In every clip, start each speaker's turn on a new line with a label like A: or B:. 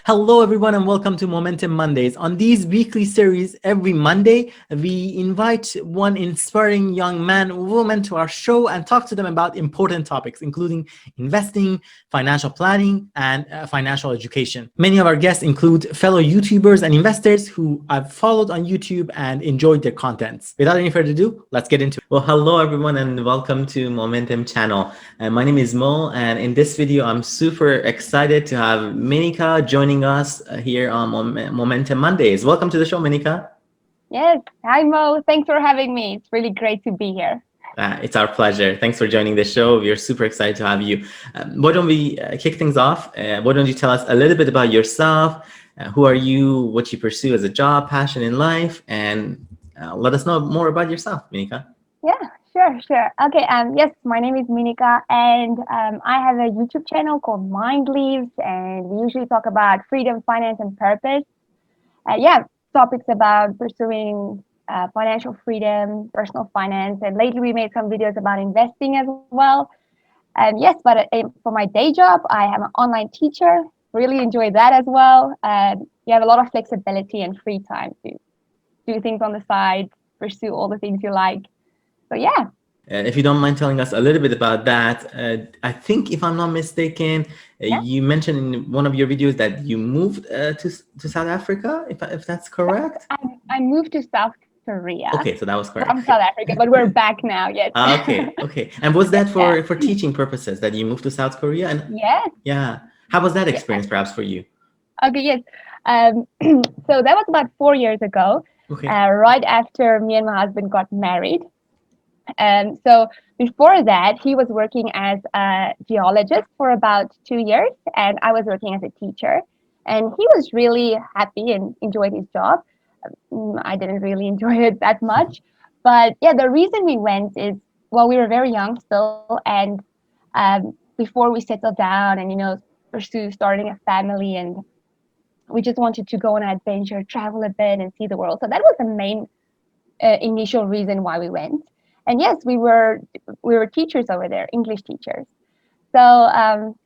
A: Hello, everyone, and welcome to Momentum Mondays. On these weekly series, every Monday, we invite one inspiring young man or woman to our show and talk to them about important topics, including investing, financial planning, and financial education. Many of our guests include fellow YouTubers and investors who I've followed on YouTube and enjoyed their contents. Without any further ado, let's get into it. Well, hello, everyone, and welcome to Momentum channel. My name is Mo, and in this video, I'm super excited to have Minika joining us here on Momentum Mondays. Welcome to the show, Minika.
B: Yes. Hi, Mo. Thanks for having me. It's really great to be here.
A: It's our pleasure. Thanks for joining the show. We are super excited to have you. Why don't we kick things off? Why don't you tell us a little bit about yourself? Who are you? What you pursue as a job, passion in life? And let us know more about yourself, Minika.
B: Yeah, sure. Okay. Yes, my name is Minika, and I have a YouTube channel called Mind Leaves, and we usually talk about freedom, finance, and purpose. Yeah, topics about pursuing financial freedom, personal finance, and lately we made some videos about investing as well. And yes, but for my day job, I am an online teacher. Really enjoy that as well. You have a lot of flexibility and free time to do things on the side, pursue all the things you like. So yeah.
A: If you don't mind telling us a little bit about that, I think if I'm not mistaken,
B: Yeah.
A: you mentioned in one of your videos that you moved to South Africa, if that's correct.
B: I moved to South Korea
A: Okay, so that was
B: from
A: correct.
B: South Africa, but we're back now. Yes.
A: Okay. And was that
B: Yeah.
A: for teaching purposes that you moved to South Korea? And
B: Yes.
A: yeah, how was that
B: Yeah.
A: experience perhaps for you?
B: Okay. Yes. So that was about 4 years ago,
A: Okay.
B: right after me and my husband got married. So before that, he was working as a geologist for about 2 years, and I was working as a teacher. And he was really happy and enjoyed his job. I didn't really enjoy it that much. But yeah, the reason we went is, well, we were very young still, and before we settled down and pursue starting a family, and we just wanted to go on an adventure, travel a bit, and see the world. So that was the main initial reason why we went. And yes, we were teachers over there, English teachers. So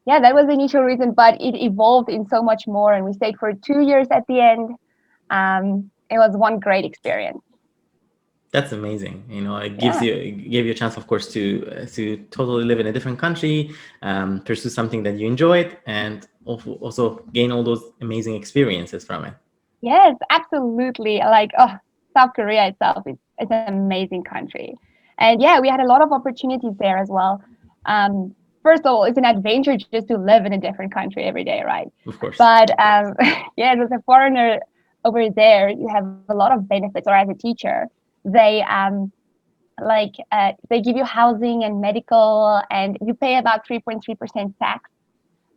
B: yeah, that was the initial reason, but it evolved in so much more, and we stayed for 2 years at the end. It was one great experience.
A: That's amazing. It
B: Yeah.
A: gave you a chance, of course, to totally live in a different country, pursue something that you enjoyed, and also gain all those amazing experiences from it.
B: Yes, absolutely. Like, oh, South Korea itself is it's an amazing country. And yeah, we had a lot of opportunities there as well. First of all, it's an adventure just to live in a different country every day, right?
A: Of course.
B: But yeah, as a foreigner over there, you have a lot of benefits. Or as a teacher, they they give you housing and medical, and you pay about 3.3% tax.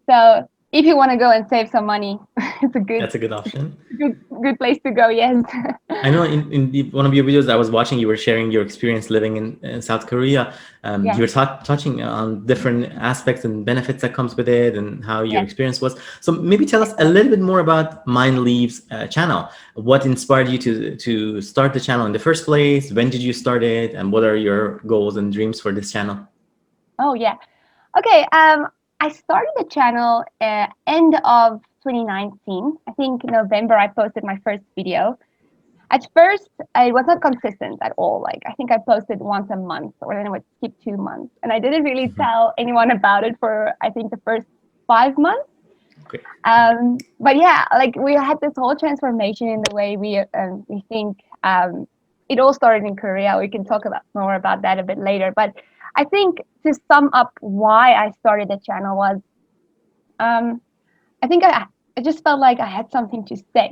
B: So if you want to go and save some money, it's a good
A: That's a good option.
B: good place to go. Yes.
A: I know in one of your videos I was watching, you were sharing your experience living in South Korea.
B: Yeah.
A: You were touching on different aspects and benefits that comes with it and how your
B: Yes.
A: experience was. So maybe tell us a little bit more about Mind Leaves channel. What inspired you to start the channel in the first place? When did you start it? And what are your goals and dreams for this channel?
B: Oh yeah. Okay. I started the channel end of 2019. I think November I posted my first video. At first, it was not consistent at all. Like I think I posted once a month, or then I would skip 2 months, and I didn't really tell anyone about it for I think the first 5 months.
A: Okay.
B: But yeah, like we had this whole transformation in the way we think. It all started in Korea. We can talk about more about that a bit later. But I think to sum up why I started the channel was, um, I think I just felt like I had something to say.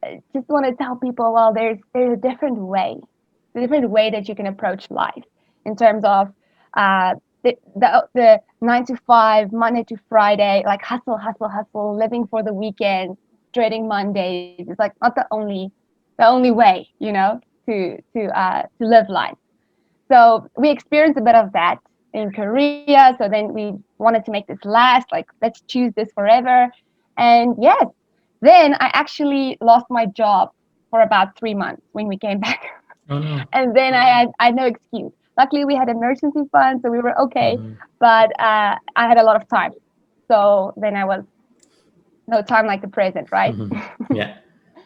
B: I just want to tell people, well, there's a different way that you can approach life in terms of uh, the 9 to 5, Monday to Friday, like hustle, living for the weekend, dreading Mondays. It's like not the only way, to live life. So we experienced a bit of that in Korea. So then we wanted to make this last, like let's choose this forever. And yes, then I actually lost my job for about 3 months when we came back.
A: Oh no.
B: And then I had no excuse. Luckily, we had emergency funds, so we were okay.
A: Mhm.
B: But I had a lot of time. So then I was no time like the present, right?
A: Yeah.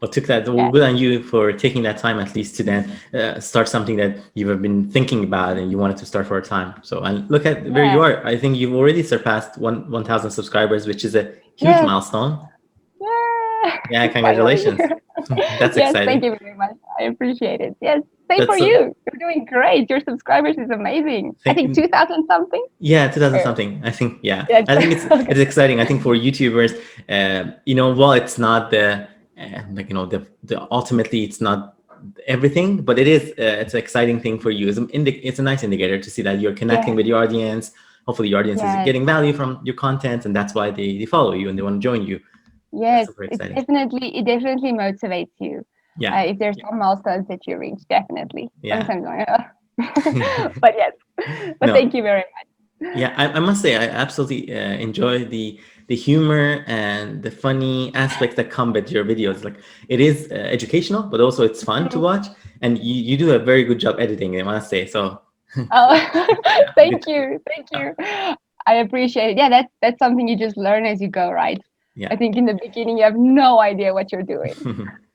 A: Well, took that. Well,
B: Yeah.
A: good on you for taking that time at least to then start something that you've been thinking about and you wanted to start for a time. So, and look at where you
B: Yeah.
A: are. I think you've already surpassed 1,000 subscribers, which is a huge
B: Yes.
A: milestone.
B: Yeah.
A: Yeah,
B: Finally.
A: congratulations. That's
B: Yes, thank
A: exciting.
B: you very much. I appreciate it. Yes, same for
A: That's
B: you. You're doing great. Your subscribers is amazing. I think
A: thank,
B: 2,000 something.
A: yeah, 2000
B: Or,
A: something. I think, yeah.
B: yeah.
A: I think it's
B: Okay.
A: it's exciting. I think for YouTubers, well, it's not the like the ultimately it's not everything, but it is it's an exciting thing for you. It's a nice indicator to see that you're connecting
B: Yes.
A: with your audience. Hopefully, your audience is
B: Yes.
A: getting value from your content, and that's why they follow you and they want to join you. That's
B: Yes.
A: super
B: It
A: exciting.
B: definitely motivates you.
A: Yeah,
B: If there's some milestones that you reach, definitely.
A: yeah.
B: Sometimes I'm like, but yes. But
A: No,
B: thank you very much.
A: yeah, I must say I absolutely enjoy the humor and the funny aspects that come with your videos. Like it is educational, but also it's fun to
B: Mhm.
A: watch, and you do a very good job editing. I must say so.
B: Oh,
A: Yeah,
B: thank
A: good.
B: you. Thank
A: Yeah,
B: you. I appreciate it. Yeah, that's something you just learn as you go, right? I
A: yeah.
B: think in the beginning you have no idea what you're doing.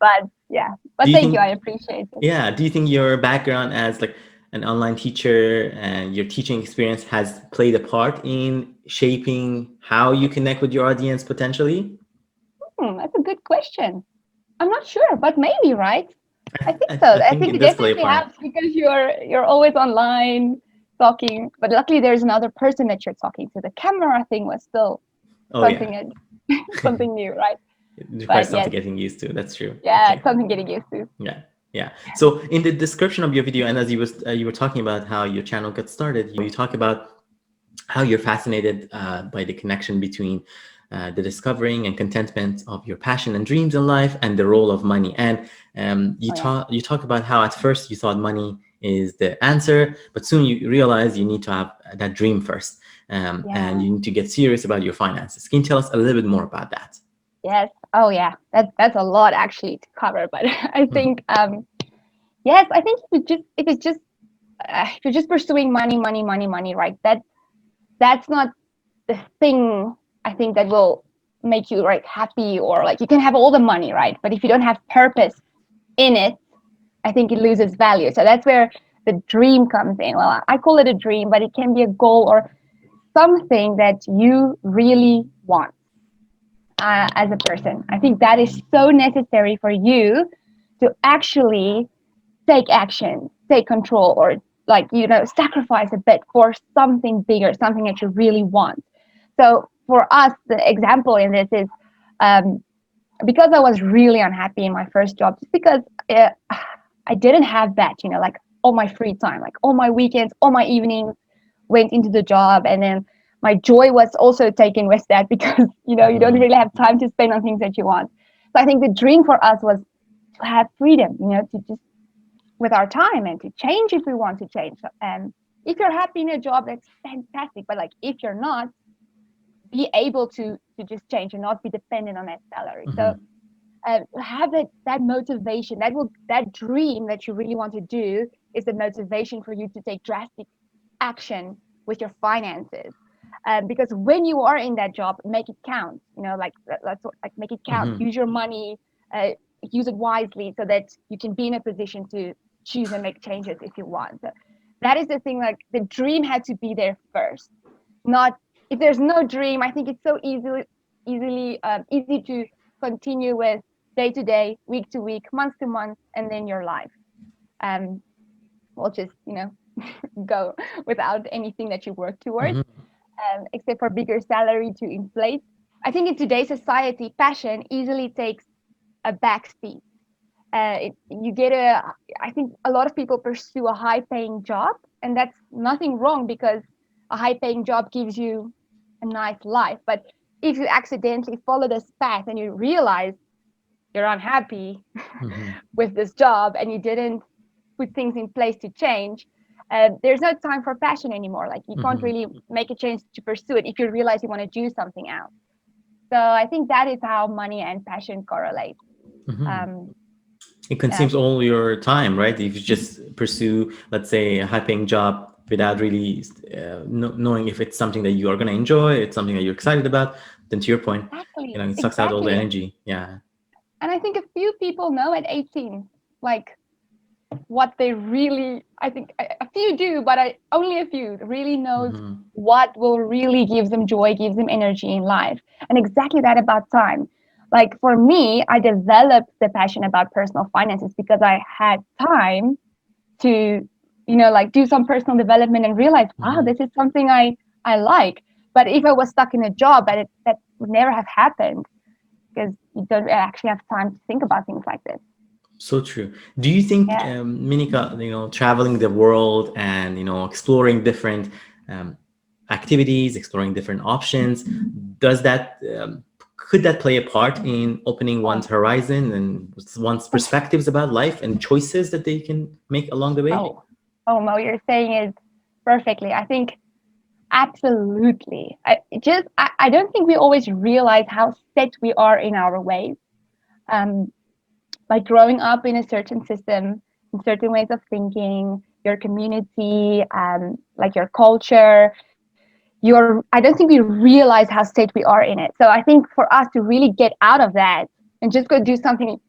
B: But yeah,
A: Do
B: but
A: you
B: thank you. I
A: think?
B: appreciate it.
A: Yeah. Do you think your background as like an online teacher and your teaching experience has played a part in shaping how you connect with your audience potentially?
B: That's a good question. I'm not sure, but maybe, right? I think so.
A: I
B: I
A: think
B: think
A: it
B: it
A: does play a
B: definitely
A: part.
B: helps because you're always online talking. But luckily, there's another person that you're talking to. The camera thing was still
A: Oh yeah.
B: something something new, right?
A: It requires
B: But
A: something
B: yes,
A: getting used to. That's true.
B: yeah,
A: Okay.
B: it's something getting used to.
A: Yeah. Yeah. So in the description of your video, and as you were talking about how your channel got started, you talk about how you're fascinated by the connection between the discovering and contentment of your passion and dreams in life and the role of money. And
B: Oh yeah,
A: you talk about how at first you thought money is the answer, but soon you realize you need to have that dream first, and
B: yeah,
A: you need to get serious about your finances. Can you tell us a little bit more about that?
B: yes. Oh yeah, that's a lot actually to cover. But I think yes, I think if you're just pursuing money, money, money, money, right? That's not the thing I think that will make you like happy or like you can have all the money, right? But if you don't have purpose in it, I think it loses value. So that's where the dream comes in. Well, I call it a dream, but it can be a goal or something that you really want as a person. I think that is so necessary for you to actually take action, take control, or like, sacrifice a bit for something bigger, something that you really want. So for us, the example in this is because I was really unhappy in my first job, just because I didn't have that, like all my free time, like all my weekends, all my evenings went into the job. And then my joy was also taken with that because, you don't
A: Mhm.
B: really have time to spend on things that you want. So I think the dream for us was to have freedom, to just with our time and to change if we want to change. And if you're happy in a job, that's fantastic. But like if you're not, be able to just change and not be dependent on that salary. So
A: Mhm.
B: have that motivation, that dream that you really want to do is the motivation for you to take drastic action with your finances. Because when you are in that job, make it count. Like like make it count.
A: Mhm.
B: Use your money, uh, use it wisely, so that you can be in a position to choose and make changes if you want. So that is the thing. Like the dream had to be there first. Not if there's no dream. I think it's so easy to continue with day to day, week to week, month to month, and then your life um, will just go without anything that you work towards,
A: Mhm.
B: except for bigger salary to inflate. I think in today's society, passion easily takes a backseat. You get I think a lot of people pursue a high paying job, and that's nothing wrong because a high paying job gives you a nice life. But if you accidentally follow this path and you realize you're unhappy
A: Mhm.
B: with this job and you didn't put things in place to change, there's no time for passion anymore. Like you can't
A: Mhm.
B: really make a change to pursue it if you realize you want to do something else. So I think that is how money and passion correlate.
A: Mhm.
B: Um,
A: It
B: yeah.
A: consumes all your time, right? If you just pursue, let's say, a high-paying job without really knowing if it's something that you are going to enjoy, it's something that you're excited about, then to your point,
B: Exactly,
A: it sucks out all the
B: exactly.
A: energy. Yeah.
B: And I think a few people know at 18, like what they really, I think a few do, but only a few really knows
A: Hmm.
B: what will really give them joy, gives them energy in life. And exactly that about time. Like for me, I developed the passion about personal finances because I had time to, like do some personal development and realize, wow,
A: Hmm.
B: this is something I like. But if I was stuck in a job, that would never have happened because you don't actually have time to think about things like this.
A: So true. Do you think,
B: Yeah.
A: Minika, traveling the world and exploring different um, activities, exploring different options, does that could that play a part in opening one's
B: Oh,
A: horizon and one's perspectives about life and choices that they can make along the way?
B: oh, oh, Mo, you're saying it perfectly. I think absolutely. I don't think we always realize how set we are in our ways. Um, like growing up in a certain system, in certain ways of thinking, your community, like your culture, I don't think we realize how set we are in it. So I think for us to really get out of that and just go do something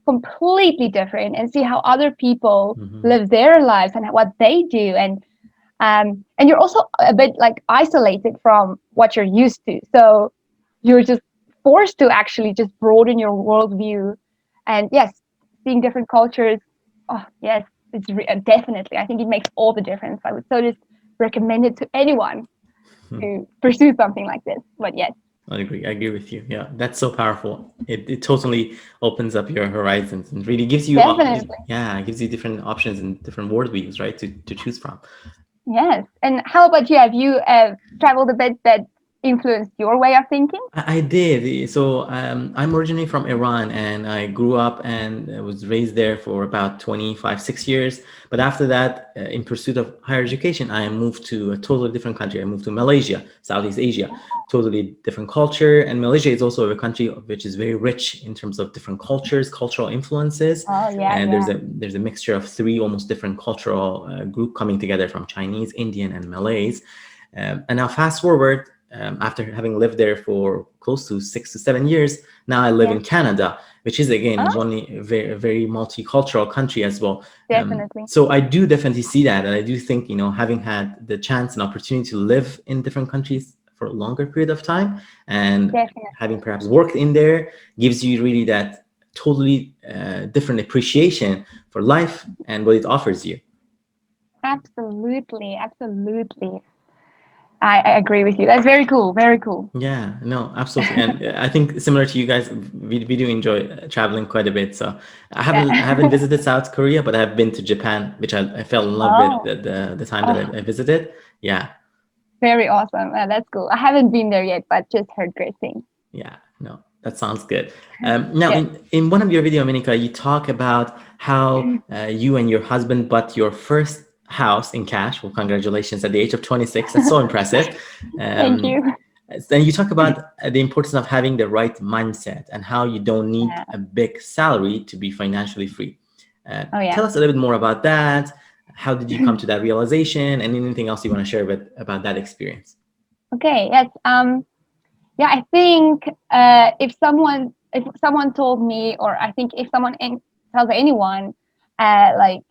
B: completely different and see how other people
A: Hmm.
B: live their lives and what they do, and you're also a bit like isolated from what you're used to, so you're just forced to actually just broaden your worldview. And yes, seeing different cultures, oh yes, definitely, I think it makes all the difference. I would so just recommend it to anyone to pursue something like this. But yes,
A: I agree. I agree with you. Yeah, that's so powerful. It totally opens up your horizons and really gives you,
B: definitely.
A: yeah, it gives you different options and different worldviews, right, to choose from.
B: Yes. And how about you? Have you traveled a bit that influenced your way of thinking?
A: I did. So I'm originally from Iran and I grew up and was raised there for about 25, 6 years. But after that, in pursuit of higher education, I moved to a totally different country. I moved to Malaysia, Southeast Asia, totally different culture. And Malaysia is also a country which is very rich in terms of different cultures, cultural influences.
B: Oh yeah,
A: And
B: yeah.
A: there's a mixture of three almost different cultural group coming together from Chinese, Indian, and Malays. And now fast forward, after having lived there for close to 6 to 7 years, now I live
B: Yeah.
A: in Canada, which is again
B: Oh,
A: one very, very multicultural country as well.
B: definitely.
A: So I do definitely see that, and I do think having had the chance and opportunity to live in different countries for a longer period of time, and
B: Definitely.
A: having perhaps worked in there, gives you really that totally different appreciation for life and what it offers you.
B: Absolutely. Absolutely. I agree with you. That's very cool. Very cool.
A: Yeah, no, absolutely, and I think similar to you guys, we do enjoy traveling quite a bit. So I haven't
B: Yeah.
A: visited South Korea, but I've been to Japan, which I fell in love with
B: Oh,
A: the time that
B: oh,
A: I visited. Yeah,
B: very awesome. That's cool. I haven't been there yet, but just heard great things.
A: yeah, no, that sounds good. Now,
B: Yes.
A: in one of your video, Minika, you talk about how you and your husband bought your first house in cash. Well, congratulations at the age of 26. That's so impressive.
B: Thank
A: Um,
B: you.
A: Then you talk about the importance of having the right mindset and how you don't need
B: Yeah.
A: a big salary to be financially free.
B: Oh, yeah.
A: Tell us a little bit more about that. How did you come to that realization, and anything else you want to share about that experience?
B: Okay. Yes. Yeah, I think if someone told me, or I think if tells anyone, like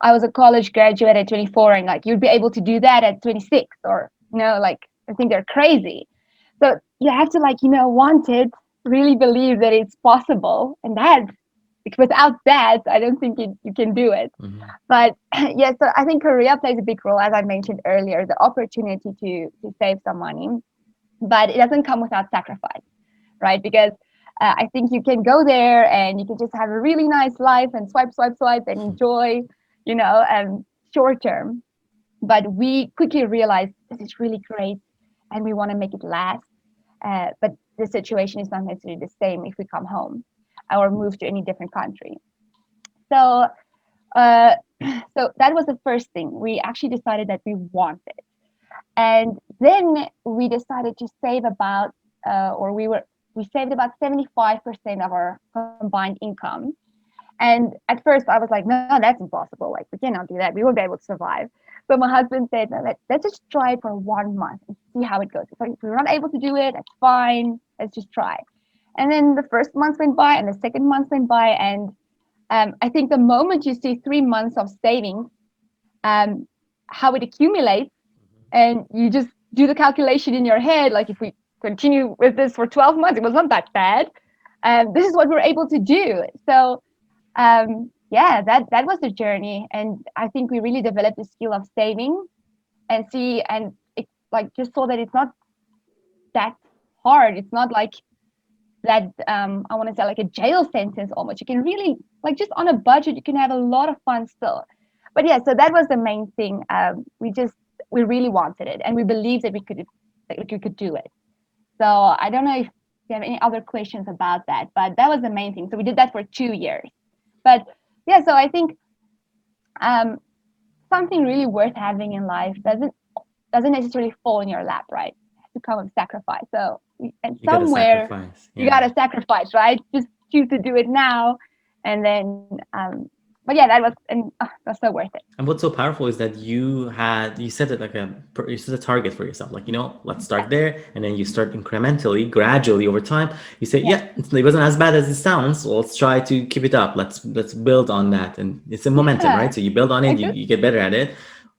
B: I was a college graduate at 24, and like you'd be able to do that at 26, or like I think they're crazy. So you have to want it, really believe that it's possible, and that without that, I don't think you can do it.
A: Hmm.
B: But yeah, so I think Korea plays a big role, as I mentioned earlier, the opportunity to save some money, but it doesn't come without sacrifice, right? Because I think you can go there and you can just have a really nice life and swipe, swipe, swipe and enjoy, short term. But we quickly realized this is really great and we want to make it last. But the situation is not necessarily the same if we come home or move to any different country. So, uh, so that was the first thing. We actually decided that we wanted. And then we decided to save about, or we saved about 75% of our combined income. And at first I was like, no, that's impossible. Like, we cannot do that. We won't be able to survive. So my husband said, "No, let's just try it for 1 month and see how it goes. If we're not able to do it, that's fine. Let's just try." And then the first month went by and the second month went by. And I think the moment you see 3 months of savings, how it accumulates, and you just do the calculation in your head, like if we continue with this for 12 months, it was not that bad. This is what we're able to do. So yeah, that was the journey. And I think we really developed the skill of saving and it, like, just so that it's not that hard. It's not like that, I want to say, like a jail sentence almost. You can really, like, just on a budget, you can have a lot of fun still. But yeah, so that was the main thing. We really wanted it, and we believed that we could do it. So I don't know if you have any other questions about that, but that was the main thing. So we did that for 2 years. But yeah, so I think something really worth having in life doesn't necessarily fall in your lap, right? It has to come with sacrifice. So and
A: You gotta
B: somewhere
A: sacrifice.
B: you gotta sacrifice, right? Just choose to do it now, and then. But yeah, that's so worth it.
A: And what's so powerful is that you set it you set a target for yourself. Like, let's start there, and then you start incrementally, gradually over time. You say, it wasn't as bad as it sounds. So let's try to keep it up. Let's build on that, and it's a momentum, right? So you build on it, you get better at it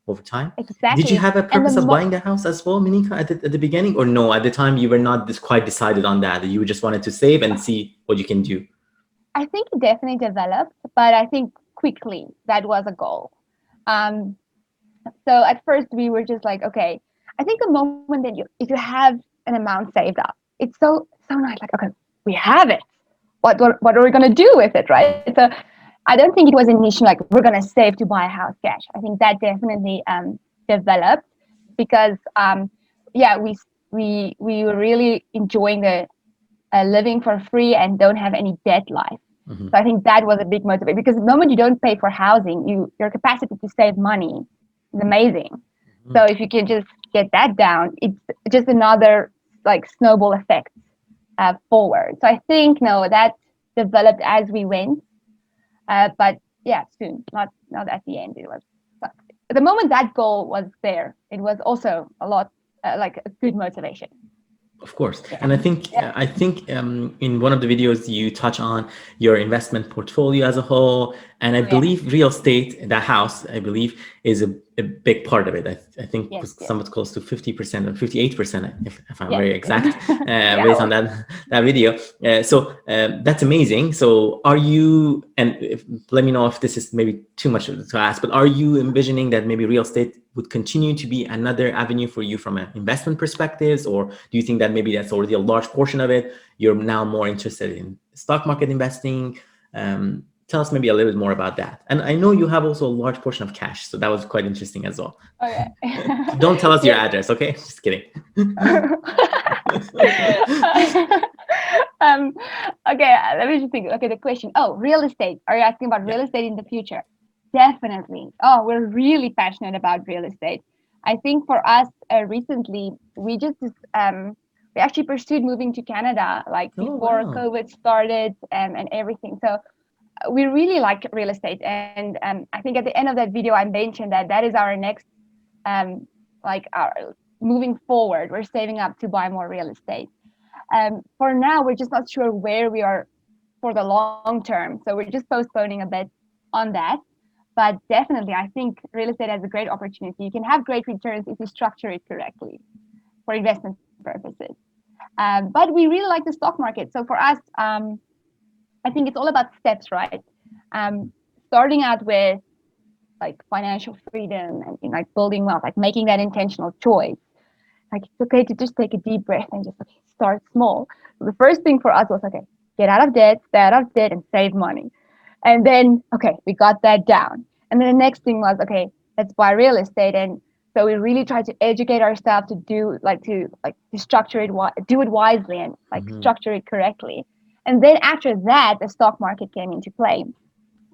A: over time.
B: Exactly.
A: Did you have a purpose of buying the house as well, Minika, at the beginning, or no? At the time, you were not quite decided on that. You just wanted to save and see what you can do.
B: I think it definitely developed, but I think quickly that was a goal. So at first we were just like, okay, I think the moment that if you have an amount saved up, it's so nice. Like, okay, we have it. What are we gonna do with it, right? So I don't think it was initially like we're gonna save to buy a house cash. I think that definitely developed because we were really enjoying the living for free and don't have any debt life. Mm-hmm. So I think that was a big motivator, because the moment you don't pay for housing, your capacity to save money is amazing. Mm-hmm. So if you can just get that down, it's just another like snowball effect forward. So I think that developed as we went, but yeah, soon, not at the end. It was, but the moment that goal was there, it was also a lot like a good motivation.
A: Of course. Yeah. And I think in one of the videos you touch on your investment portfolio as a whole, and I believe real estate, the house, I believe, is a big part of it. I think somewhat close to 50% or 58%, if I'm very exact, based on that video. So that's amazing. So are you, and let me know if this is maybe too much to ask, but are you envisioning that maybe real estate would continue to be another avenue for you from an investment perspective, or do you think that maybe that's already a large portion of it? You're now more interested in stock market investing. Tell us maybe a little bit more about that. And I know you have also a large portion of cash, so that was quite interesting as well.
B: Okay.
A: Don't tell us your address, okay? Just kidding.
B: Okay, let me just think. Okay, the question. Oh, real estate. Are you asking about real estate in the future? Definitely. Oh, we're really passionate about real estate. I think for us, recently, we actually pursued moving to Canada, like before COVID started and everything. So we really like real estate. And I think at the end of that video, I mentioned that is our next, our moving forward. We're saving up to buy more real estate. For now, we're just not sure where we are for the long term. So we're just postponing a bit on that. But definitely, I think real estate has a great opportunity. You can have great returns if you structure it correctly for investment purposes. But we really like the stock market. So for us, I think it's all about steps, right? Starting out with like financial freedom and like building wealth, like making that intentional choice. Like it's okay to just take a deep breath and just start small. So the first thing for us was get out of debt, stay out of debt, and save money. And then we got that down. And then the next thing was let's buy real estate. And so we really tried to educate ourselves to structure it, do it wisely, and structure it correctly. And then after that, the stock market came into play.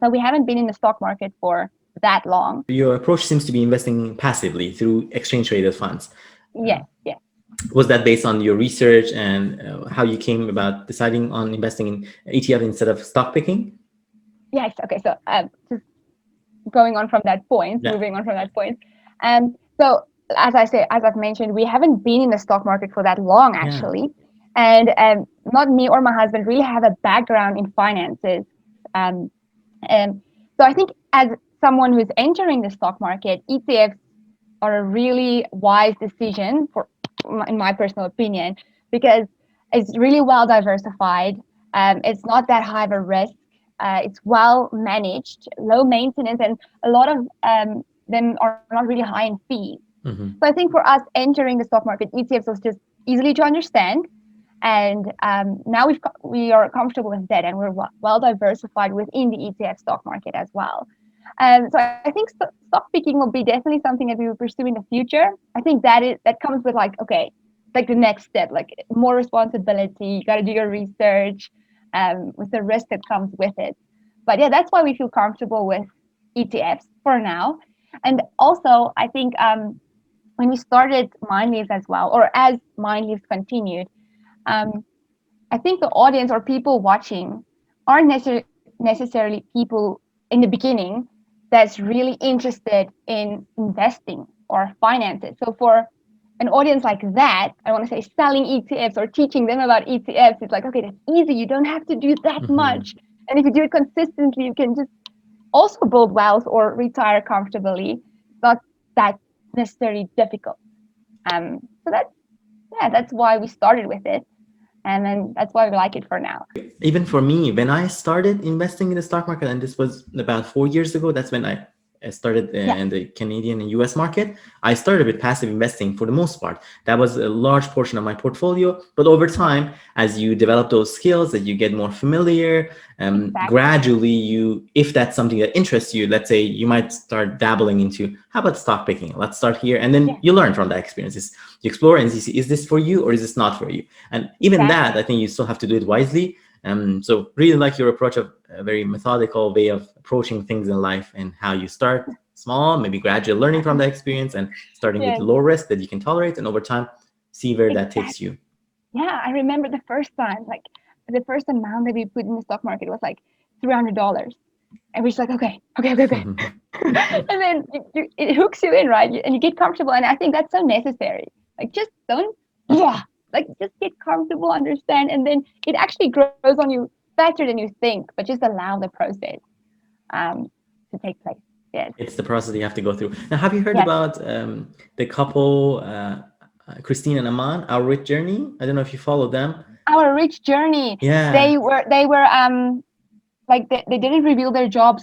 B: So we haven't been in the stock market for that long.
A: Your approach seems to be investing passively through exchange traded funds.
B: Yes.
A: Was that based on your research and how you came about deciding on investing in ETF instead of stock picking?
B: Yes. Okay. So just moving on from that point, So as I've mentioned, we haven't been in the stock market for that long
A: Yeah.
B: actually, and not me or my husband really have a background in finances. So I think as someone who's entering the stock market, ETFs are a really wise decision in my personal opinion, because it's really well diversified. It's not that high of a risk. It's well managed, low maintenance, and a lot of them are not really high in fees.
A: Hmm.
B: So I think for us entering the stock market, ETFs was just easily to understand, and now we are comfortable with that, and we're well diversified within the ETF stock market as well. So I think stock picking will be definitely something that we will pursue in the future. I think that comes with like, okay, like the next step, like more responsibility. You got to do your research, with the risk that comes with it. But yeah, that's why we feel comfortable with ETFs for now. And also, I think when we started Mind Leaves as well, or as Mind Leaves continued, um, I think the audience or people watching aren't necessarily people in the beginning that's really interested in investing or finances. So for an audience like that, I want to say selling ETFs or teaching them about ETFs, it's like, okay, that's easy. You don't have to do that
A: Hmm.
B: much. And if you do it consistently, you can just also build wealth or retire comfortably. It's not that necessarily difficult. So that's why we started with it, and then that's why we like it for now.
A: Even for me, when I started investing in the stock market, and this was about 4 years ago, that's when I started
B: Yeah,
A: in the Canadian and US market. I started with passive investing for the most part. That was a large portion of my portfolio. But over
B: yeah,
A: time, as you develop those skills, as you get more familiar,
B: exactly.
A: gradually if that's something that interests you, let's say you might start dabbling into, how about stock picking? Let's start here. And then
B: Yeah,
A: you learn from that experiences. You explore and you see, is this for you or is this not for you? And even that,
B: exactly.
A: I think you still have to do it wisely. So really like your approach of a very methodical way of approaching things in life, and how you start small, maybe gradually learning from the experience and starting with
B: Yes,
A: low risk that you can tolerate, and over time see where that takes
B: exactly.
A: you.
B: Yeah, I remember the first time, like the first amount that we put in the stock market was like $300, and we're just like, okay, okay, okay, okay, and then it hooks you in, right? And you get comfortable, and I think that's so necessary. Like, just don't, yeah, like just get comfortable, understand, and then it actually grows on you faster than you think. But just allow the process um, to take place. Yes,
A: It's the process you have to go through. Now, have you heard
B: yes.
A: about the couple, Christine and Aman, Our Rich Journey? I don't know if you follow them.
B: Our rich journey.
A: Yeah,
B: They were like they didn't reveal their jobs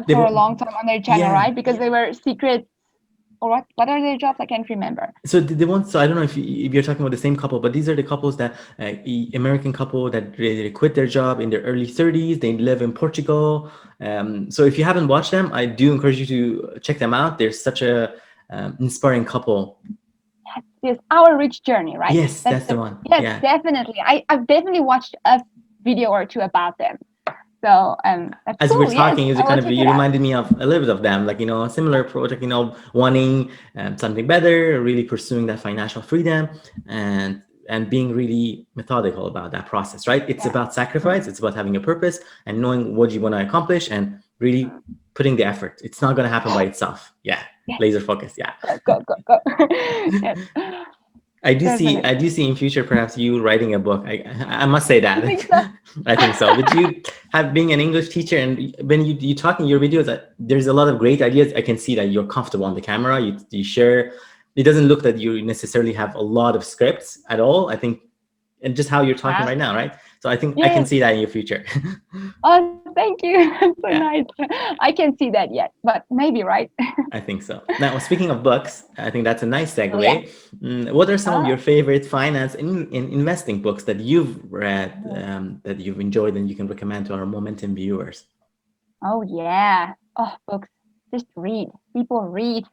A: they
B: for
A: were.
B: a long time on their channel,
A: Yeah.
B: right? Because they were secret, or what are their jobs? I can't remember.
A: So the ones, so I don't know if you're talking about the same couple, but these are the couples that American couple that they quit their job in their early 30s. They live in Portugal. So if you haven't watched them, I do encourage you to check them out. They're such a inspiring couple.
B: Yes, our rich journey, right?
A: Yes,
B: That's
A: that's the
B: the
A: one.
B: Yes,
A: Yeah.
B: definitely. I've definitely watched a video or two about them. So that's
A: As we're
B: cool. Yes,
A: talking,
B: I will check
A: you
B: it out.
A: reminded me of a little bit of them, like a similar project, wanting something better, really pursuing that financial freedom, and being really methodical about that process. Right? It's
B: Yeah,
A: about sacrifice. It's about having a purpose and knowing what you want to accomplish, and really putting the effort. It's not going to happen by itself. Yeah,
B: yes,
A: laser focus. Yeah.
B: go, go, go, go. Yes,
A: I
B: definitely.
A: do see in future perhaps you writing a book. I must say that.
B: You think so?
A: I think so. But you have being an English teacher, and when you talk in your videos, there's a lot of great ideas. I can see that you're comfortable on the camera. You share. It doesn't look that you necessarily have a lot of scripts at all. I think, and just how you're talking
B: Huh?
A: right now, right? So I think I can
B: Yes.
A: see that in your future.
B: Oh, thank you. That's so
A: Yeah.
B: nice. I can't see that yet, but maybe, right?
A: I think so. Now, speaking of books, I think that's a nice
B: Oh yeah.
A: segue. What are some of
B: Ah.
A: your favorite finance in investing books that you've read, that you've enjoyed, and you can recommend to our Momentum viewers?
B: Oh yeah. Oh, books. Just read. People read.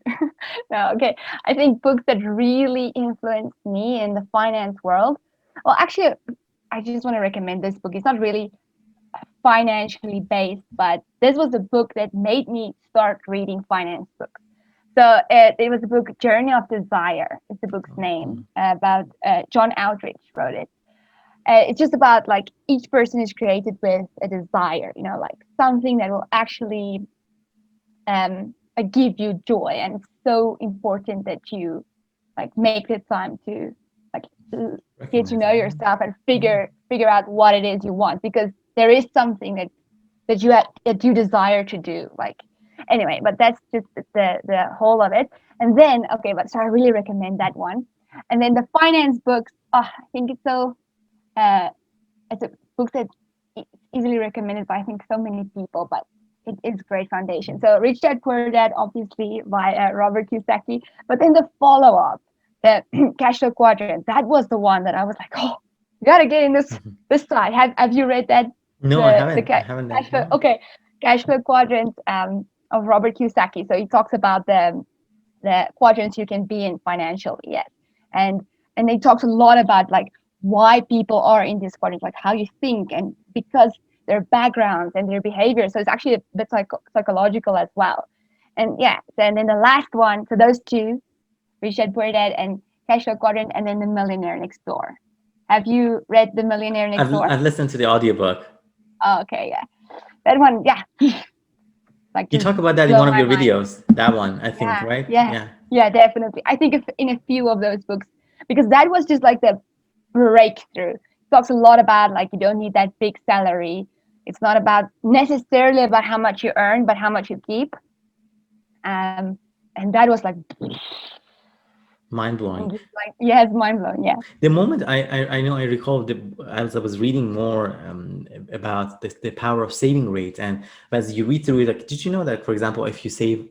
B: No, okay. I think books that really influenced me in the finance world. Well, actually, I just want to recommend this book. It's not really financially based, but this was a book that made me start reading finance books. So it was the book Journey of Desire. Is the book's name, about John Outridge wrote it. It's just about like each person is created with a desire, like something that will actually give you joy, and it's so important that you like make the time to like get to
A: Recognize
B: know
A: it.
B: yourself and figure out what it is you want, because there is something that you desire to do. Like anyway, but that's just the whole of it. And then okay, but so I really recommend that one. And then the finance books, oh, I think it's so it's a book that is easily recommended by I think so many people, but it is great foundation. So Rich Dad Poor Dad, obviously by Robert Kiyosaki, but then the follow up, the Cash Flow Quadrant, that was the one that I was like, oh, you gotta get in this side. Have you read that?
A: No, I haven't. I haven't.
B: Cash flow, okay, Cash Flow Quadrant of Robert Kiyosaki. So he talks about the quadrants you can be in financially, yes, and they talks a lot about like why people are in these quadrants, like how you think, and because their backgrounds and their behavior. So it's actually a bit psychological as well. And yeah, and then the last one, so those two, Rich Dad Poor Dad and Cash Flow Quadrant, and then The Millionaire Next Door. Have you read The Millionaire Next Door?
A: I've listened to the audiobook.
B: Oh, okay, yeah, that one, yeah. Like
A: You talk about that in one of your videos. That one, I think,
B: yeah,
A: right?
B: Yeah, definitely. I think in a few of those books, because that was just like the breakthrough. It talks a lot about like you don't need that big salary. It's not about necessarily about how much you earn, but how much you keep. And that was like
A: Mind blowing.
B: like yes, mind blowing. Yeah.
A: The moment I know I recall as I was reading more about the power of saving rate, and as you read through it, like, did you know that, for example, if you save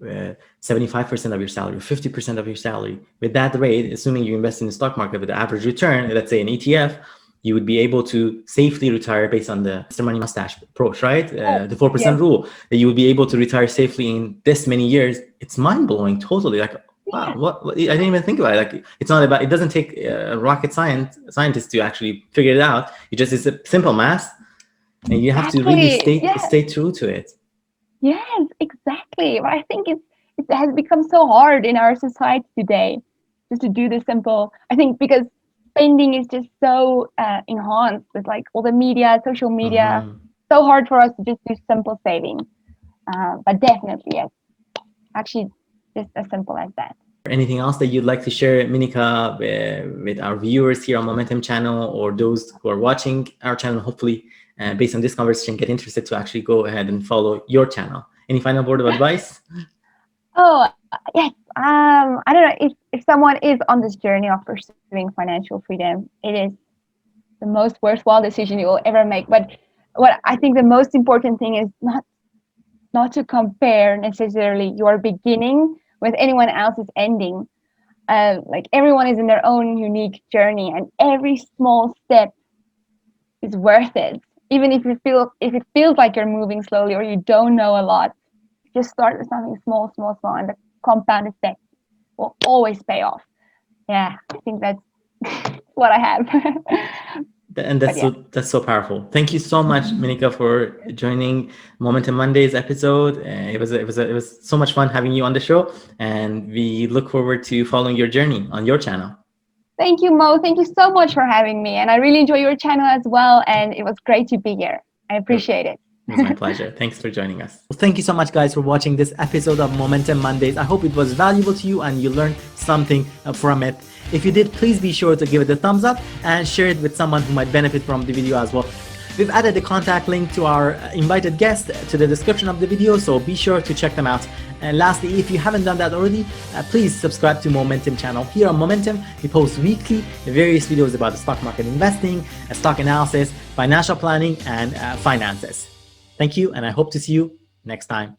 A: 75% of your salary, 50% of your salary, with that rate, assuming you invest in the stock market with the average return, let's say an ETF, you would be able to safely retire based on the Mr. Money Mustache approach, right? The 4% rule, that you would be able to retire safely in this many years. It's mind blowing, totally. Like, wow, what I didn't even think about it. Like, it's not about, it doesn't take rocket scientists to actually figure it out. It's a simple math, and you have to really stay true to it.
B: Yes, exactly. But I think it has become so hard in our society today just to do the simple. I think because spending is just so enhanced with like all the media, social media. So hard for us to just do simple saving. But definitely, yes. Actually, just as simple as that.
A: Anything else that you'd like to share, Minika, with our viewers here on Moementum channel, or those who are watching our channel, hopefully, based on this conversation, get interested to actually go ahead and follow your channel? Any final word of advice?
B: Oh, yes. I don't know, if someone is on this journey of pursuing financial freedom, it is the most worthwhile decision you will ever make. But what I think the most important thing is not to compare necessarily your beginning with anyone else's ending. Like everyone is in their own unique journey, and every small step is worth it. Even if it feels like you're moving slowly or you don't know a lot, just start with something small, and the compound effect will always pay off. Yeah, I think that's what I have.
A: And that's so powerful. Thank you so much, Minika, for joining Moementum Mondays episode. It was so much fun having you on the show, and we look forward to following your journey on your channel.
B: Thank you, Mo. Thank you so much for having me, and I really enjoy your channel as well. And it was great to be here. I appreciate it.
A: It's my pleasure. Thanks for joining us. Well, thank you so much, guys, for watching this episode of Moementum Mondays. I hope it was valuable to you and you learned something from it. If you did, please be sure to give it a thumbs up and share it with someone who might benefit from the video as well. We've added the contact link to our invited guest to the description of the video, so be sure to check them out. And lastly, if you haven't done that already, please subscribe to Moementum channel. Here on Moementum, we post weekly various videos about the stock market investing, stock analysis, financial planning, and finances. Thank you, and I hope to see you next time.